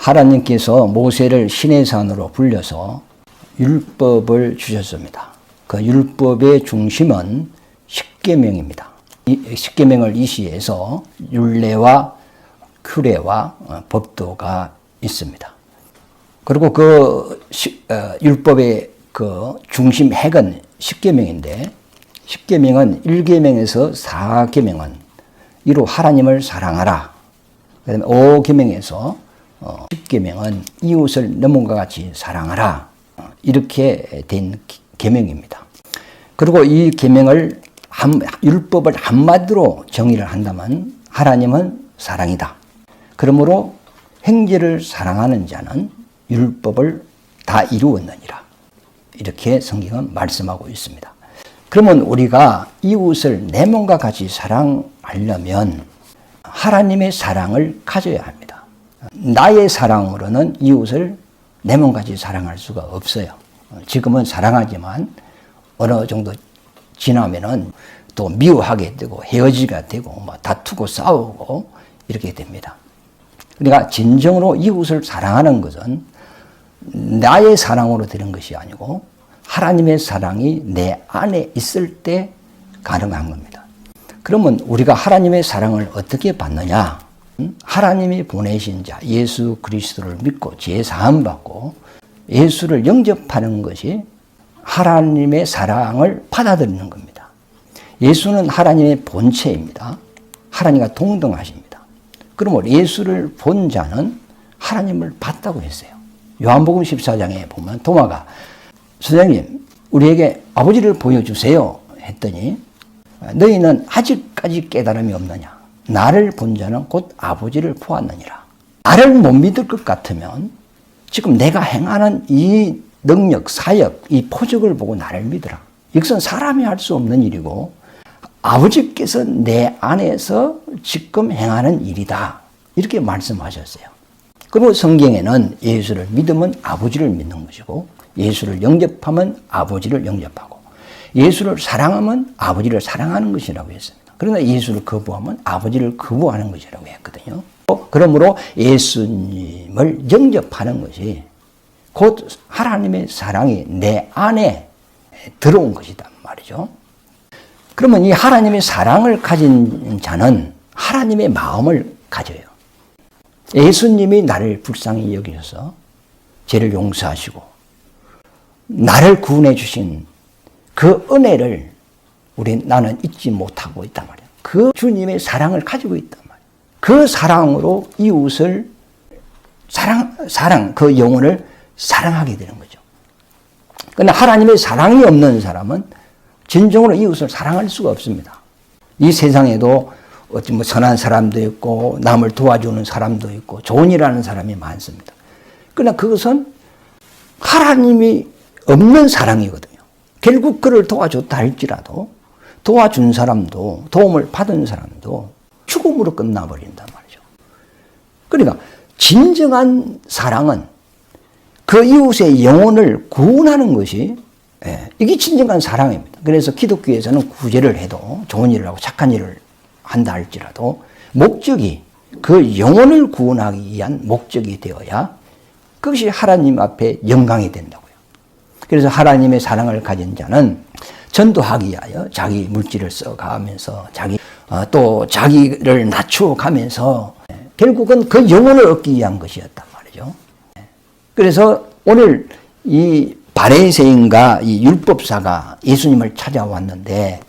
하나님께서 모세를 시내산으로 불려서 율법을 주셨습니다. 그 율법의 중심은 십계명입니다. 이 십계명을 이시해서 율례와 규례와 법도가 있습니다. 그리고 그 율법의 그 중심 핵은 십계명인데, 십계명은 1계명에서 4계명은 이로 하나님을 사랑하라. 그다음에 5계명에서 10계명은 이웃을 너무과 같이 사랑하라. 이렇게 된 계명입니다. 그리고 이 계명을 율법을 한마디로 정의를 한다면 하나님은 사랑이다. 그러므로 형제를 사랑하는 자는 율법을 다 이루었느니라. 이렇게 성경은 말씀하고 있습니다. 그러면 우리가 이웃을 내 몸과 같이 사랑하려면 하나님의 사랑을 가져야 합니다. 나의 사랑으로는 이웃을 내 몸같이 사랑할 수가 없어요. 지금은 사랑하지만 어느 정도 지나면은 또 미워하게 되고 헤어지게 되고 다투고 싸우고 이렇게 됩니다. 그러니까 진정으로 이웃을 사랑하는 것은 나의 사랑으로 되는 것이 아니고 하나님의 사랑이 내 안에 있을 때 가능한 겁니다. 그러면 우리가 하나님의 사랑을 어떻게 받느냐? 하나님이 보내신 자 예수 그리스도를 믿고 죄 사함 받고 예수를 영접하는 것이 하나님의 사랑을 받아들이는 겁니다. 예수는 하나님의 본체입니다. 하나님과 동등하십니다. 그러므로 예수를 본 자는 하나님을 봤다고 했어요. 요한복음 14장에 보면 도마가 선생님 우리에게 아버지를 보여주세요 했더니 너희는 아직까지 깨달음이 없느냐? 나를 본 자는 곧 아버지를 보았느니라. 나를 못 믿을 것 같으면 지금 내가 행하는 이 능력, 사역, 이 포적을 보고 나를 믿으라. 이것은 사람이 할 수 없는 일이고 아버지께서 내 안에서 지금 행하는 일이다. 이렇게 말씀하셨어요. 그리고 성경에는 예수를 믿으면 아버지를 믿는 것이고 예수를 영접하면 아버지를 영접하고 예수를 사랑하면 아버지를 사랑하는 것이라고 했습니다. 그러나 예수를 거부하면 아버지를 거부하는 것이라고 했거든요. 그러므로 예수님을 영접하는 것이 곧 하나님의 사랑이 내 안에 들어온 것이단 말이죠. 그러면 이 하나님의 사랑을 가진 자는 하나님의 마음을 가져요. 예수님이 나를 불쌍히 여기셔서 죄를 용서하시고 나를 구원해 주신 그 은혜를 나는 잊지 못하고 있단 말이에요. 그 주님의 사랑을 가지고 있단 말이에요. 그 사랑으로 이웃을 그 영혼을 사랑하게 되는 거죠. 그러나 하나님의 사랑이 없는 사람은 진정으로 이웃을 사랑할 수가 없습니다. 이 세상에도 어찌 선한 사람도 있고 남을 도와주는 사람도 있고 좋은 일 하는 사람이 많습니다. 그러나 그것은 하나님이 없는 사랑이거든요. 결국 그를 도와줬다 할지라도 도와준 사람도 도움을 받은 사람도 죽음으로 끝나버린단 말이죠. 그러니까 진정한 사랑은 그 이웃의 영혼을 구원하는 것이 이게 진정한 사랑입니다. 그래서 기독교에서는 구제를 해도 좋은 일을 하고 착한 일을 한다 할지라도 목적이 그 영혼을 구원하기 위한 목적이 되어야 그것이 하나님 앞에 영광이 된다고요. 그래서 하나님의 사랑을 가진 자는 전도하기 위하여 자기 물질을 써가면서 또 자기를 낮추어가면서 결국은 그 영혼을 얻기 위한 것이었단 말이죠. 그래서 오늘 이 바리새인과 이 율법사가 예수님을 찾아왔는데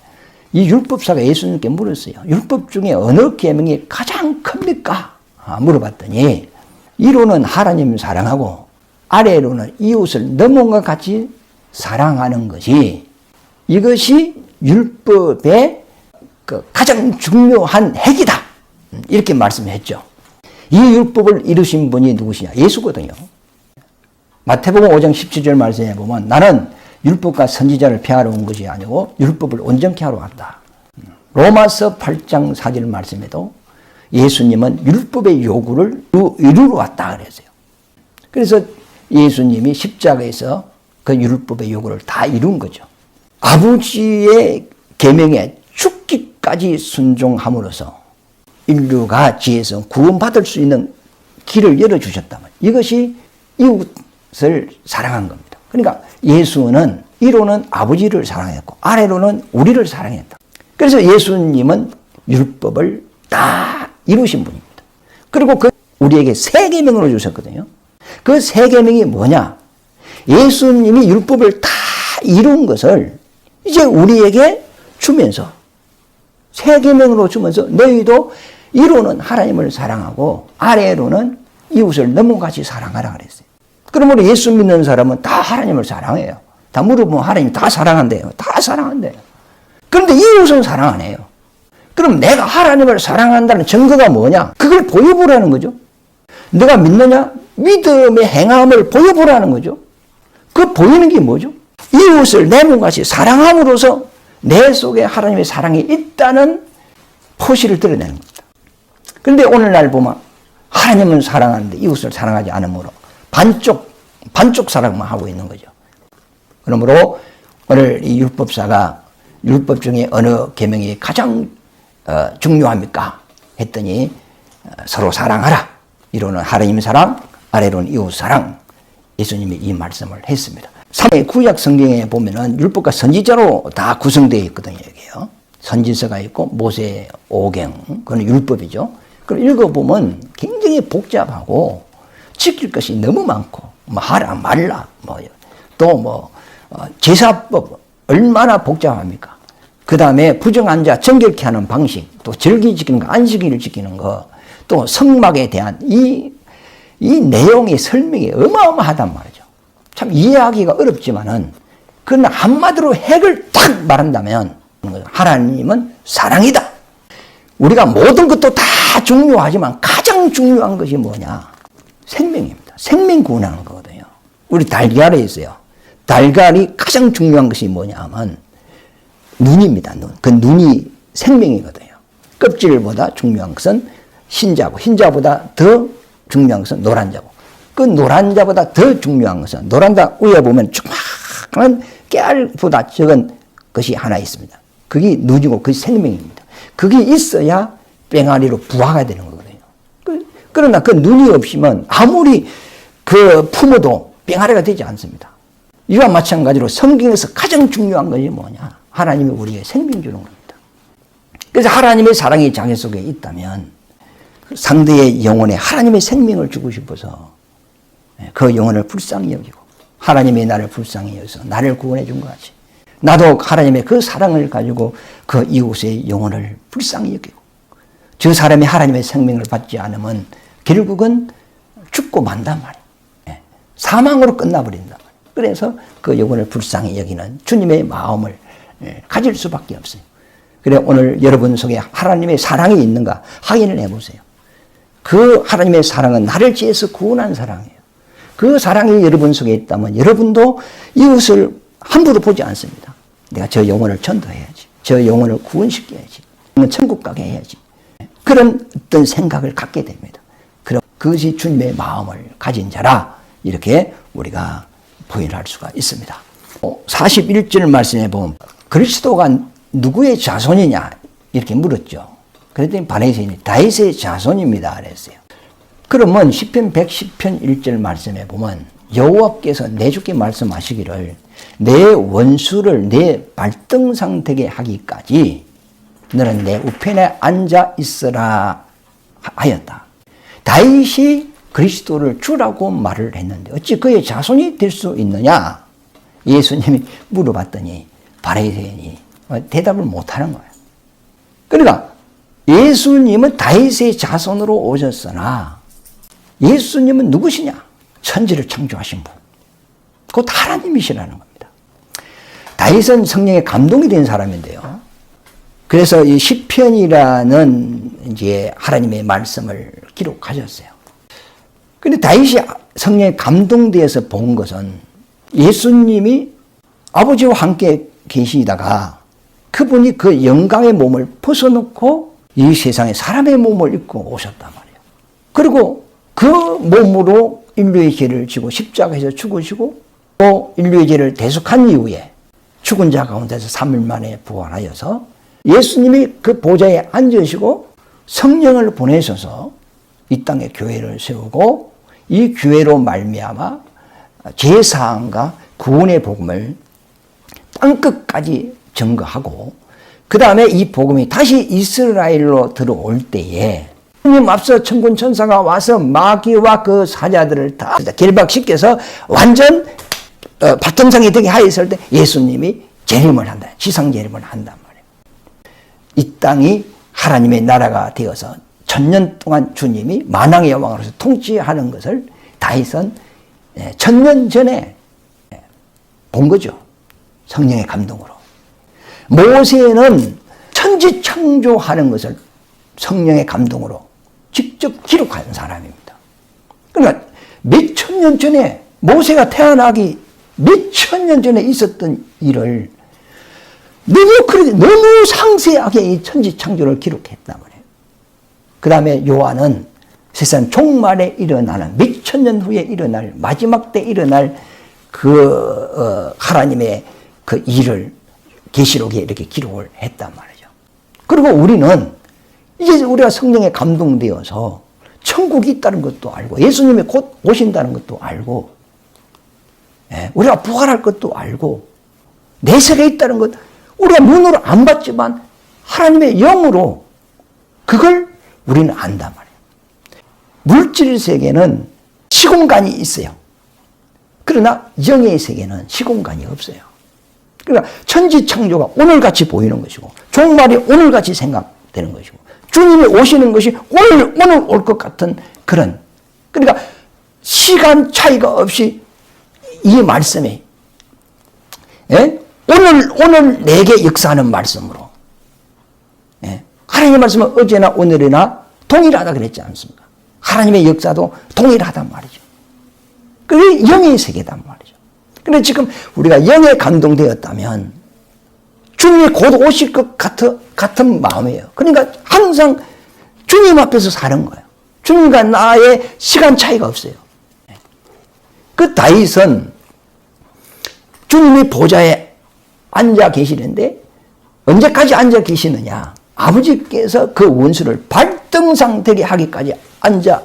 이 율법사가 예수님께 물었어요. 율법 중에 어느 계명이 가장 큽니까? 물어봤더니 이로는 하나님 사랑하고 아래로는 이웃을 내 몸과 같이 사랑하는 것이 이것이 율법의 그 가장 중요한 핵이다. 이렇게 말씀했죠. 이 율법을 이루신 분이 누구시냐? 예수거든요. 마태복음 5장 17절 말씀에 보면 나는 율법과 선지자를 폐하러 온 것이 아니고 율법을 온전케 하러 왔다. 로마서 8장 4절 말씀에도 예수님은 율법의 요구를 이루러 왔다 그랬어요. 그래서 예수님이 십자가에서 그 율법의 요구를 다 이룬 거죠. 아버지의 계명에 죽기까지 순종함으로써 인류가 죄에서 구원받을 수 있는 길을 열어주셨다면 이것이 이웃을 사랑한 겁니다. 그러니까 예수는 위로는 아버지를 사랑했고 아래로는 우리를 사랑했다. 그래서 예수님은 율법을 다 이루신 분입니다. 그리고 그 우리에게 세 계명으로 주셨거든요. 그 세 계명이 뭐냐? 예수님이 율법을 다 이룬 것을 이제 우리에게 주면서 세 계명으로 주면서 너희도 위로는 하나님을 사랑하고 아래로는 이웃을 넘어같이 사랑하라 그랬어요. 그러므로 예수 믿는 사람은 다 하나님을 사랑해요. 다 물어보면 하나님 다 사랑한대요. 다 사랑한대요. 그런데 이웃은 사랑 안 해요. 그럼 내가 하나님을 사랑한다는 증거가 뭐냐? 그걸 보여보라는 거죠. 너가 믿느냐? 믿음의 행함을 보여보라는 거죠. 그 보이는 게 뭐죠? 이웃을 내 몸같이 사랑함으로써 내 속에 하나님의 사랑이 있다는 표시를 드러내는 겁니다. 그런데 오늘날 보면 하나님은 사랑하는데 이웃을 사랑하지 않으므로 반쪽 사랑만 하고 있는 거죠. 그러므로 오늘 이 율법사가 율법 중에 어느 계명이 가장 중요합니까? 했더니 서로 사랑하라. 이로는 하나님 사랑, 아래로는 이웃 사랑. 예수님이 이 말씀을 했습니다. 3회 구약 성경에 보면은 율법과 선지자로 다 구성되어 있거든요. 여기요. 선지서가 있고 모세 오경, 그건 율법이죠. 그걸 읽어보면 굉장히 복잡하고 지킬 것이 너무 많고 뭐 하라 말라 또 제사법 얼마나 복잡합니까? 그 다음에 부정한 자 정결케 하는 방식, 또 절기 지키는 거, 안식일을 지키는 거, 또 성막에 대한 이 내용의 설명이 어마어마하단 말이죠. 참 이해하기가 어렵지만은 그러나 한마디로 핵을 딱 말한다면 하나님은 사랑이다. 우리가 모든 것도 다 중요하지만 가장 중요한 것이 뭐냐? 생명입니다. 생명 구원하는 거거든요. 우리 달걀에 있어요. 달걀이 가장 중요한 것이 뭐냐 하면 눈입니다. 눈. 그 눈이 생명이거든요. 껍질보다 중요한 것은 흰자고 흰자보다 더 중요한 것은 노란자고 그 노란자보다 더 중요한 것은 노란자 위에 보면 조그마한 깨알보다 적은 것이 하나 있습니다. 그게 눈이고 그게 생명입니다. 그게 있어야 뺑아리로 부화가 되는 거거든요. 그러나 그 눈이 없으면 아무리 그 품어도 뺑아리가 되지 않습니다. 이와 마찬가지로 성경에서 가장 중요한 것이 뭐냐? 하나님이 우리에게 생명 주는 겁니다. 그래서 하나님의 사랑이 자기 속에 있다면 상대의 영혼에 하나님의 생명을 주고 싶어서 그 영혼을 불쌍히 여기고 하나님이 나를 불쌍히 여기서 나를 구원해 준 것 같이 나도 하나님의 그 사랑을 가지고 그 이웃의 영혼을 불쌍히 여기고 저 사람이 하나님의 생명을 받지 않으면 결국은 죽고 만단 말이에요. 사망으로 끝나버린단 말이에요. 그래서 그 영혼을 불쌍히 여기는 주님의 마음을 가질 수밖에 없어요. 그래 오늘 여러분 속에 하나님의 사랑이 있는가 확인을 해보세요. 그 하나님의 사랑은 나를 지어서 구원한 사랑이에요. 그 사랑이 여러분 속에 있다면 여러분도 이웃을 함부로 보지 않습니다. 내가 저 영혼을 전도해야지. 저 영혼을 구원시켜야지. 천국 가게 해야지. 그런 어떤 생각을 갖게 됩니다. 그럼 그것이 주님의 마음을 가진 자라 이렇게 우리가 부인할 수가 있습니다. 41절 말씀에 보면 그리스도가 누구의 자손이냐 이렇게 물었죠. 그랬더니 바리새인이 다윗의 자손입니다 그랬어요. 그러면 시편 110편 1절 말씀에 보면 여호와께서 내 주께 말씀하시기를 내 원수를 내 발등상 되게 하기까지 너는 내 우편에 앉아 있으라 하였다. 다윗이 그리스도를 주라고 말을 했는데 어찌 그의 자손이 될 수 있느냐? 예수님이 물어봤더니 바리새인이 대답을 못하는 거예요. 그러니까 예수님은 다윗의 자손으로 오셨으나 예수님은 누구시냐? 천지를 창조하신 분. 곧 하나님이시라는 겁니다. 다윗은 성령에 감동이 된 사람인데요. 그래서 이 시편이라는 이제 하나님의 말씀을 기록하셨어요. 근데 다윗이 성령에 감동되어서 본 것은 예수님이 아버지와 함께 계시다가 그분이 그 영광의 몸을 벗어놓고 이 세상에 사람의 몸을 입고 오셨단 말이에요. 그리고 그 몸으로 인류의 죄를 지고 십자가에서 죽으시고 또 인류의 죄를 대속한 이후에 죽은 자 가운데서 3일 만에 부활하여서 예수님이 그 보좌에 앉으시고 성령을 보내셔서 이 땅에 교회를 세우고 이 교회로 말미암아 제사함과 구원의 복음을 땅끝까지 증거하고 그 다음에 이 복음이 다시 이스라엘로 들어올 때에 하나님 앞서 천군 천사가 와서 마귀와 그 사자들을 다 결박시켜서 완전 바통상이 되게 하였을 때 예수님이 재림을 한다. 지상 재림을 한단 말이에요. 이 땅이 하나님의 나라가 되어서 천년 동안 주님이 만왕의 왕으로서 통치하는 것을 다윗은 천년 전에 본 거죠. 성령의 감동으로. 모세는 천지 창조하는 것을 성령의 감동으로 직접 기록한 사람입니다. 그러니까 몇천 년 전에 모세가 태어나기 몇천 년 전에 있었던 일을 너무 상세하게 이 천지 창조를 기록했단 말이에요. 그 다음에 요한은 세상 종말에 일어나는 몇천 년 후에 일어날 마지막 때 일어날 그 하나님의 그 일을 계시록에 이렇게 기록을 했단 말이죠. 그리고 우리는 이제 우리가 성령에 감동되어서 천국이 있다는 것도 알고 예수님이 곧 오신다는 것도 알고 우리가 부활할 것도 알고 내세가 있다는 것 우리가 눈으로 안 봤지만 하나님의 영으로 그걸 우리는 안단 말이에요. 물질 세계는 시공간이 있어요. 그러나 영의 세계는 시공간이 없어요. 그러니까 천지 창조가 오늘같이 보이는 것이고 종말이 오늘같이 생각되는 것이고 주님이 오시는 것이 오늘 올 것 같은 그런 그러니까 시간 차이가 없이 이 말씀이 오늘 내게 역사하는 말씀으로 하나님의 말씀은 어제나 오늘이나 동일하다 그랬지 않습니까? 하나님의 역사도 동일하단 말이죠. 그게 영의 세계단 말이죠. 그런데 지금 우리가 영에 감동되었다면 주님이 곧 오실 것 같은 마음이에요. 그러니까 항상 주님 앞에서 사는 거예요. 주님과 나의 시간 차이가 없어요. 그 다윗은 주님이 보좌에 앉아 계시는데 언제까지 앉아 계시느냐? 아버지께서 그 원수를 발등상 되게 하기까지 앉아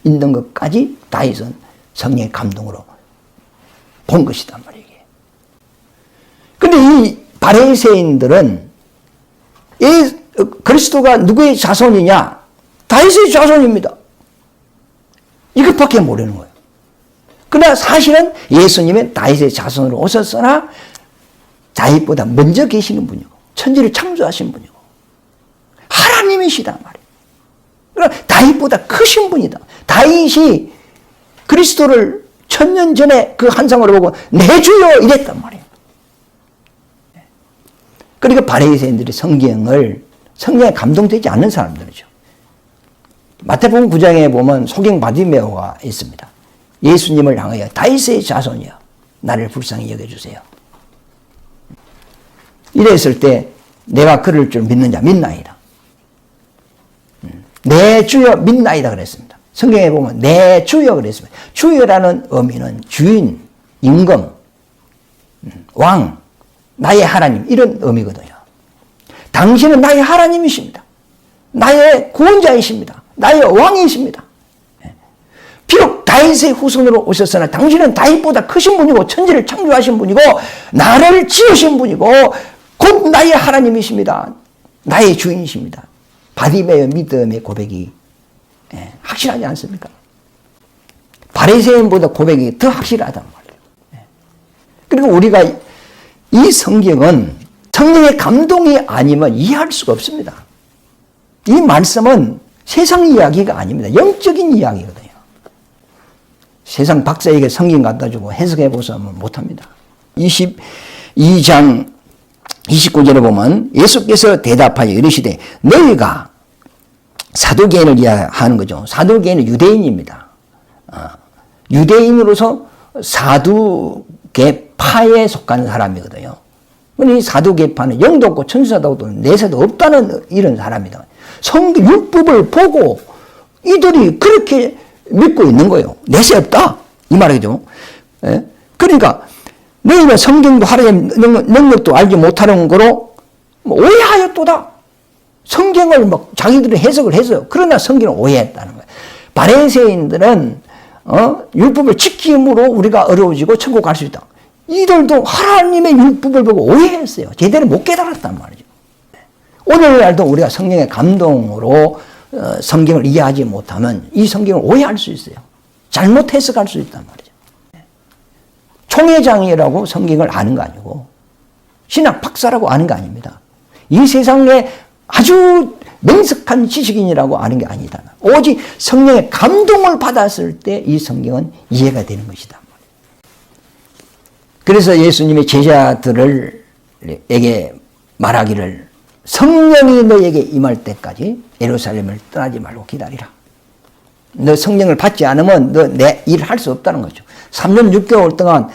있는 것까지 다윗은 성령의 감동으로 본 것이단 말이에요. 그런데 이 바리새인들은 그리스도가 누구의 자손이냐? 다윗의 자손입니다. 이것밖에 모르는 거예요. 그러나 사실은 예수님은 다윗의 자손으로 오셨으나 다윗보다 먼저 계시는 분이고 천지를 창조하신 분이고 하나님이시단 말이에요. 그러나 다윗보다 크신 분이다. 다윗이 그리스도를 천년 전에 그 환상으로 보고 내 주여 이랬단 말이에요. 그러니까 바리새인들이 성경에 감동되지 않는 사람들이죠. 마태복음 9장에 보면 소경 바디메오가 있습니다. 예수님을 향하여 다윗의 자손이여 나를 불쌍히 여겨주세요. 이랬을 때 내가 그럴 줄 믿는 자 믿나이다. 내 주여 믿나이다 그랬습니다. 성경에 보면 내 주여 그랬습니다. 주여라는 의미는 주인, 임금, 왕, 나의 하나님 이런 의미거든요. 당신은 나의 하나님이십니다. 나의 구원자이십니다. 나의 왕이십니다. 비록 다윗의 후손으로 오셨으나 당신은 다윗보다 크신 분이고 천지를 창조하신 분이고 나를 지으신 분이고 곧 나의 하나님이십니다. 나의 주인이십니다. 바디메의 믿음의 고백이 확실하지 않습니까? 바리새인보다 고백이 더 확실하단 말이에요. 그리고 우리가 이 성경은 성령의 감동이 아니면 이해할 수가 없습니다. 이 말씀은 세상 이야기가 아닙니다. 영적인 이야기거든요. 세상 박사에게 성경 갖다 주고 해석해 보시면 못합니다. 22장 29절에 보면 예수께서 대답하여 이르시되 너희가 사두개인을 이야기하는 거죠. 사두개인은 유대인입니다. 유대인으로서 사두개파에 속한 사람이거든요. 이 사두개파는 영도 없고 천사도 없고 내세도 없다는 이런 사람이다. 성경 율법을 보고 이들이 그렇게 믿고 있는 거예요. 내세 없다 이 말이죠. 그러니까 너희는 성경도 하나님 능력도 알지 못하는 거로 오해하였도다. 성경을 막 자기들이 해석을 했어요. 그러나 성경을 오해했다는 거예요. 바리새인들은 율법을 지킴으로 우리가 어려워지고 천국 갈 수 있다. 이들도 하나님의 율법을 보고 오해했어요. 제대로 못 깨달았단 말이죠. 오늘날도 우리가 성령의 감동으로 성경을 이해하지 못하면 이 성경을 오해할 수 있어요. 잘못 해석할 수 있단 말이죠. 총회장이라고 성경을 아는 거 아니고 신학 박사라고 아는 거 아닙니다. 이 세상에 아주 명석한 지식인이라고 아는 게 아니다. 오직 성령의 감동을 받았을 때 이 성경은 이해가 되는 것이다. 그래서 예수님의 제자들에게 말하기를 성령이 너에게 임할 때까지 예루살렘을 떠나지 말고 기다리라. 너 성령을 받지 않으면 너 내 일을 할 수 없다는 거죠. 3년 6개월 동안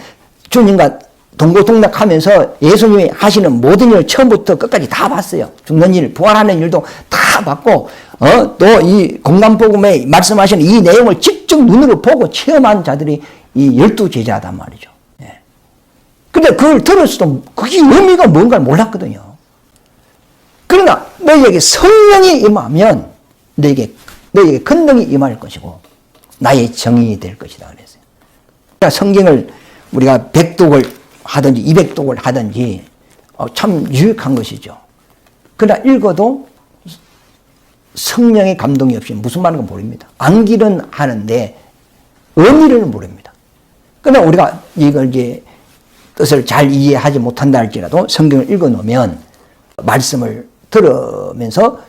주님과 동고동락하면서 예수님이 하시는 모든 일을 처음부터 끝까지 다 봤어요. 죽는 일, 부활하는 일도 다 봤고, 또 이 공감복음에 말씀하시는 이 내용을 직접 눈으로 보고 체험한 자들이 이 12제자단 말이죠. 예. 근데 그걸 들었어도 그게 의미가 뭔가를 몰랐거든요. 그러나 너희에게 성령이 임하면 너희에게 권능이 임할 것이고 나의 정인이 될 것이다 그랬어요. 그러니까 성경을 우리가 100독을 하든지 200독을 하든지 참 유익한 것이죠. 그러나 읽어도 성령의 감동이 없이 무슨 말인가 모릅니다. 암기는 하는데 의미를 모릅니다. 그러나 우리가 이걸 이제 뜻을 잘 이해하지 못한다 할지라도 성경을 읽어놓으면 말씀을 들으면서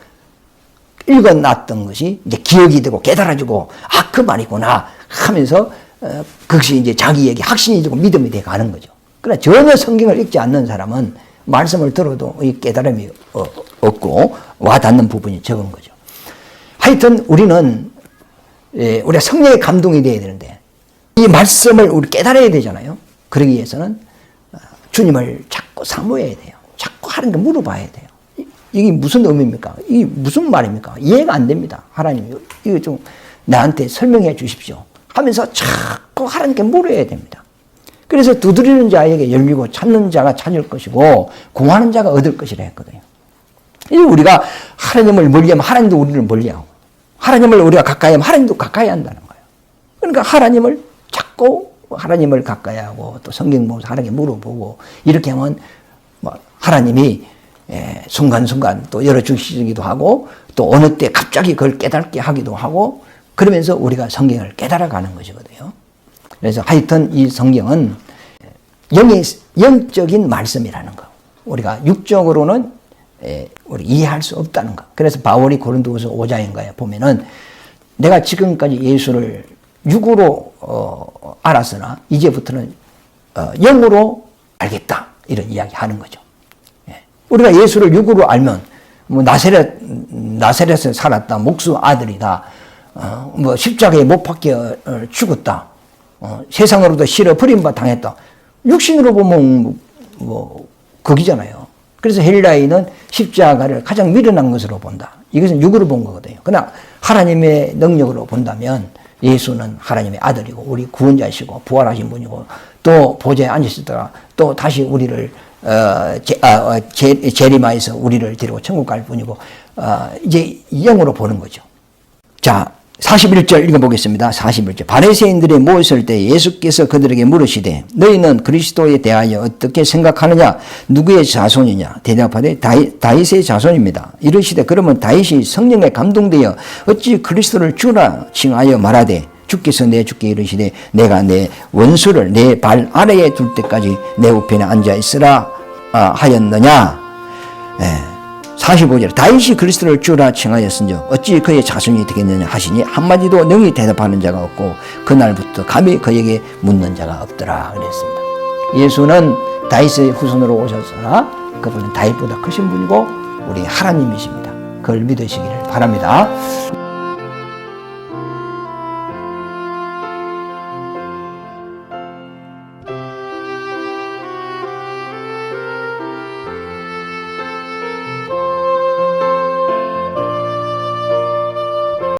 읽어놨던 것이 이제 기억이 되고 깨달아지고 그 말이구나 하면서 그것이 이제 자기에게 확신이 되고 믿음이 돼 가는 거죠. 그러나 전혀 성경을 읽지 않는 사람은 말씀을 들어도 이 깨달음이 없고 와닿는 부분이 적은 거죠. 하여튼 우리는 우리가 성령의 감동이 되어야 되는데 이 말씀을 우리 깨달아야 되잖아요. 그러기 위해서는 주님을 자꾸 사모해야 돼요. 자꾸 하는 거 물어봐야 돼요. 이게 무슨 의미입니까? 이게 무슨 말입니까? 이해가 안 됩니다. 하나님, 이거 좀 나한테 설명해 주십시오. 하면서 자꾸 하나님께 물어야 됩니다. 그래서 두드리는 자에게 열리고 찾는 자가 찾을 것이고 구하는 자가 얻을 것이라 했거든요. 이 우리가 하나님을 멀리하면 하나님도 우리를 멀리하고 하나님을 우리가 가까이 하면 하나님도 가까이 한다는 거예요. 그러니까 하나님을 자꾸 하나님을 가까이 하고 또 성경 보면서 하나님께 물어보고 이렇게 하면 하나님이 순간순간 또 열어주시기도 하고 또 어느 때 갑자기 그걸 깨닫게 하기도 하고 그러면서 우리가 성경을 깨달아가는 것이거든요. 그래서 하여튼 이 성경은 영적인 말씀이라는 거. 우리가 육적으로는 우리 이해할 수 없다는 거. 그래서 바울이 고린도후서 5장인가에 보면은 내가 지금까지 예수를 육으로 알았으나 이제부터는 영으로 알겠다. 이런 이야기 하는 거죠. 우리가 예수를 육으로 알면 뭐 나사렛에 살았다. 목수 아들이다. 뭐 십자가에 못 박혀 죽었다. 세상으로도 싫어 버림바 당했다. 육신으로 보면 뭐 거기잖아요. 그래서 헬라인은 십자가를 가장 미련한 것으로 본다. 이것은 육으로 본 거거든요. 그러나 하나님의 능력으로 본다면 예수는 하나님의 아들이고 우리 구원자이시고 부활하신 분이고 또 보좌에 앉으시다가 또 다시 우리를 재림하여서 우리를 데리고 천국 갈 분이고 이제 영으로 보는 거죠. 자, 41절 읽어보겠습니다. 41절. 바리새인들이 모였을 때 예수께서 그들에게 물으시되 너희는 그리스도에 대하여 어떻게 생각하느냐? 누구의 자손이냐? 대답하되 다윗의 자손입니다. 이르시되 그러면 다윗이 성령에 감동되어 어찌 그리스도를 주라 칭하여 말하되 주께서 내 주께 이르시되 내가 내 원수를 내 발 아래에 둘 때까지 내 우편에 앉아 있으라 하였느냐. 45절. 다윗이 그리스도를 주라 칭하였은즉 어찌 그의 자손이 되겠느냐 하시니 한마디도 능히 대답하는 자가 없고 그날부터 감히 그에게 묻는 자가 없더라 그랬습니다. 예수는 다윗의 후손으로 오셨으나 그분은 다윗보다 크신 분이고 우리 하나님이십니다. 그걸 믿으시기를 바랍니다.